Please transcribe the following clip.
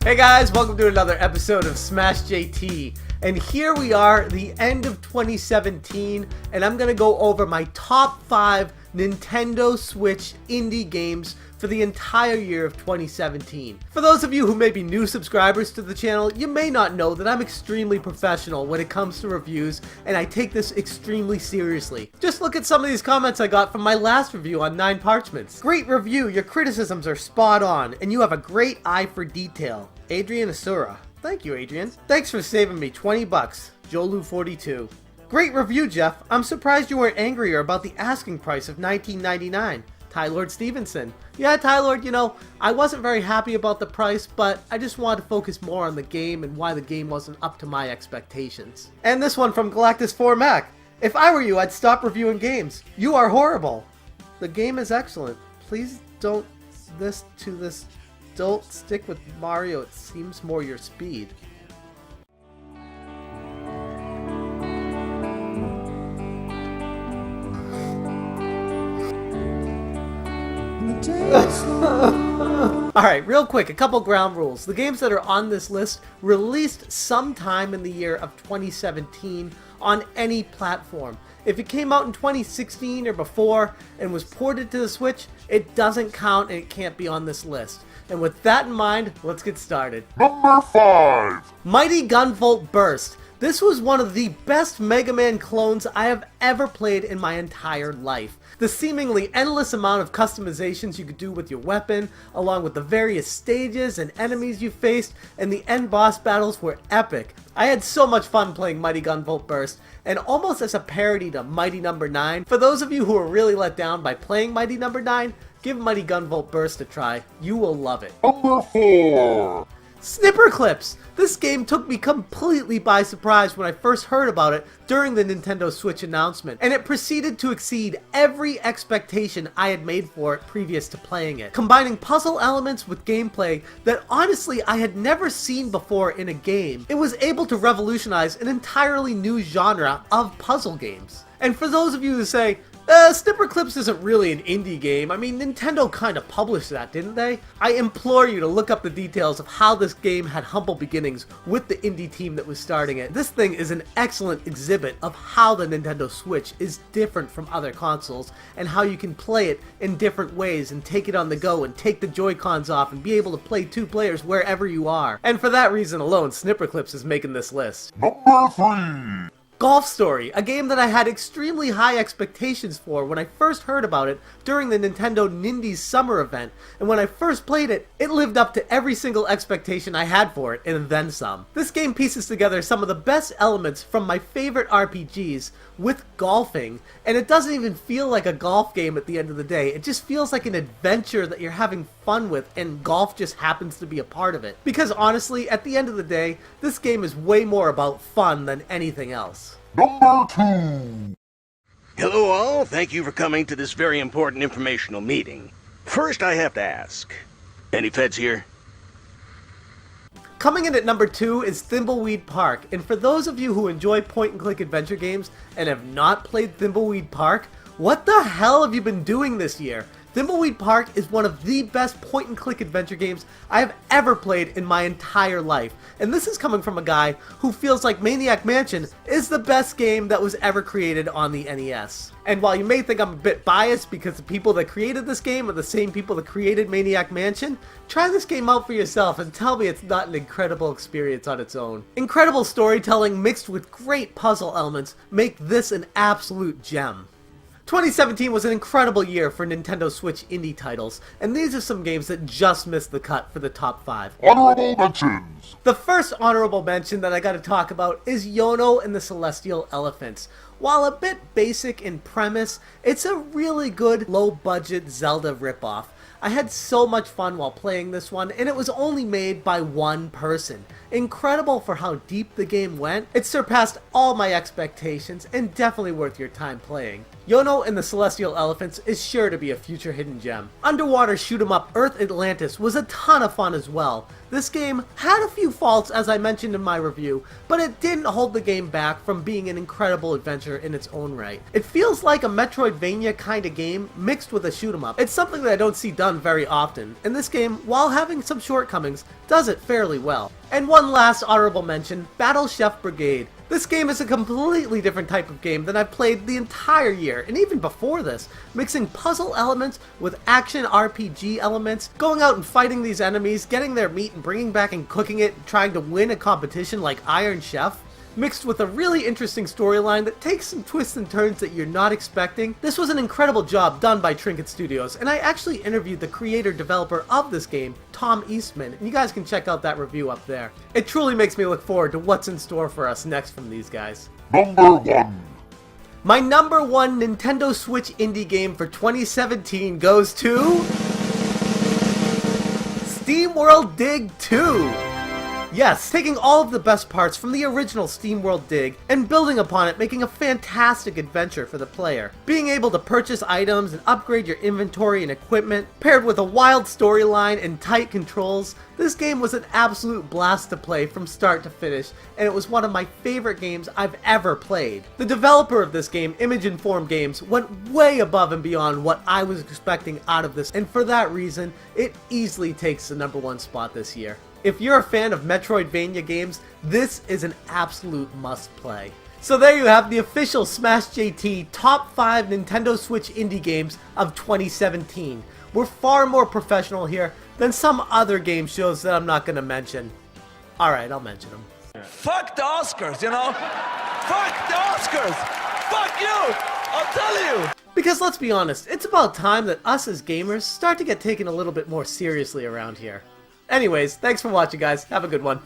Hey guys, welcome to another episode of Smash JT. And here we are, the end of 2017, and I'm going to go over my top 5 Nintendo Switch indie games for the entire year of 2017. For those of you who may be new subscribers to the channel, you may not know that I'm extremely professional when it comes to reviews, and I take this extremely seriously. Just look at some of these comments I got from my last review on 9 Parchments. Great review, your criticisms are spot on, and you have a great eye for detail. Adrian Asura. Thank you, Adrian. Thanks for saving me 20 bucks. Jolu42. Great review, Jeff. I'm surprised you weren't angrier about the asking price of $19.99. Tylord Stevenson. Yeah, Tylord, you know, I wasn't very happy about the price, but I just wanted to focus more on the game and why the game wasn't up to my expectations. And this one from Galactus4Mac. If I were you, I'd stop reviewing games. You are horrible. The game is excellent. Please don't Don't stick with Mario, it seems more your speed. Alright, real quick, a couple ground rules. The games that are on this list released sometime in the year of 2017 on any platform. If it came out in 2016 or before and was ported to the Switch, it doesn't count and it can't be on this list. And with that in mind, let's get started. Number 5! Mighty Gunvolt Burst. This was one of the best Mega Man clones I have ever played in my entire life. The seemingly endless amount of customizations you could do with your weapon, along with the various stages and enemies you faced, and the end boss battles were epic. I had so much fun playing Mighty Gunvolt Burst, and almost as a parody to Mighty No. 9, for those of you who were really let down by playing Mighty No. 9, give Mighty Gunvolt Burst a try. You will love it. Number 4! Snipper Clips! This game took me completely by surprise when I first heard about it during the Nintendo Switch announcement, and it proceeded to exceed every expectation I had made for it previous to playing it, combining puzzle elements with gameplay that honestly I had never seen before in a game. It was able to revolutionize an entirely new genre of puzzle games. And for those of you who say, Snipper Clips isn't really an indie game. I mean, Nintendo kind of published that, didn't they? I implore you to look up the details of how this game had humble beginnings with the indie team that was starting it. This thing is an excellent exhibit of how the Nintendo Switch is different from other consoles and how you can play it in different ways and take it on the go and take the Joy-Cons off and be able to play 2 players wherever you are. And for that reason alone, Snipper Clips is making this list. Number 3! Golf Story, a game that I had extremely high expectations for when I first heard about it during the Nintendo Nindies Summer event, and when I first played it, it lived up to every single expectation I had for it, and then some. This game pieces together some of the best elements from my favorite RPGs with golfing, and it doesn't even feel like a golf game at the end of the day. It just feels like an adventure that you're having fun with, and golf just happens to be a part of it. Because honestly, at the end of the day, this game is way more about fun than anything else. Number 2! Hello all, thank you for coming to this very important informational meeting. First I have to ask, any feds here? Coming in at number 2 is Thimbleweed Park, and for those of you who enjoy point-and-click adventure games and have not played Thimbleweed Park, what the hell have you been doing this year? Thimbleweed Park is one of the best point-and-click adventure games I have ever played in my entire life, and this is coming from a guy who feels like Maniac Mansion is the best game that was ever created on the NES. And while you may think I'm a bit biased because the people that created this game are the same people that created Maniac Mansion, try this game out for yourself and tell me it's not an incredible experience on its own. Incredible storytelling mixed with great puzzle elements make this an absolute gem. 2017 was an incredible year for Nintendo Switch indie titles, and these are some games that just missed the cut for the top 5. Honorable mentions! The first honorable mention that I gotta talk about is Yono and the Celestial Elephants. While a bit basic in premise, it's a really good low-budget Zelda ripoff. I had so much fun while playing this one, and it was only made by one person. incredible for how deep the game went. It surpassed all my expectations and definitely worth your time playing. Yono and the Celestial Elephants is sure to be a future hidden gem. Underwater shoot 'em up Earth Atlantis was a ton of fun as well. This game had a few faults as I mentioned in my review, but it didn't hold the game back from being an incredible adventure in its own right. It feels like a Metroidvania kind of game mixed with a shoot 'em up. It's something that I don't see done very often, and this game, while having some shortcomings, does it fairly well. And one last honorable mention, Battle Chef Brigade. This game is a completely different type of game than I've played the entire year, and even before this, mixing puzzle elements with action RPG elements, going out and fighting these enemies, getting their meat and bringing back and cooking it, trying to win a competition like Iron Chef, mixed with a really interesting storyline that takes some twists and turns that you're not expecting. This was an incredible job done by Trinket Studios, and I actually interviewed the creator-developer of this game, Tom Eastman, and you guys can check out that review up there. It truly makes me look forward to what's in store for us next from these guys. Number 1. My number 1 Nintendo Switch indie game for 2017 goes to SteamWorld Dig 2! Yes, taking all of the best parts from the original SteamWorld Dig and building upon it, making a fantastic adventure for the player. Being able to purchase items and upgrade your inventory and equipment, paired with a wild storyline and tight controls, this game was an absolute blast to play from start to finish, and it was one of my favorite games I've ever played. The developer of this game, Image Informed Games, went way above and beyond what I was expecting out of this, and for that reason, it easily takes the number 1 spot this year. If you're a fan of Metroidvania games, this is an absolute must-play. So there you have the official Smash JT Top 5 Nintendo Switch Indie Games of 2017. We're far more professional here than some other game shows that I'm not going to mention. Alright, I'll mention them. Fuck the Oscars, you know? Fuck the Oscars! Fuck you! I'll tell you! Because let's be honest, it's about time that us as gamers start to get taken a little bit more seriously around here. Anyways, thanks for watching, guys. Have a good one.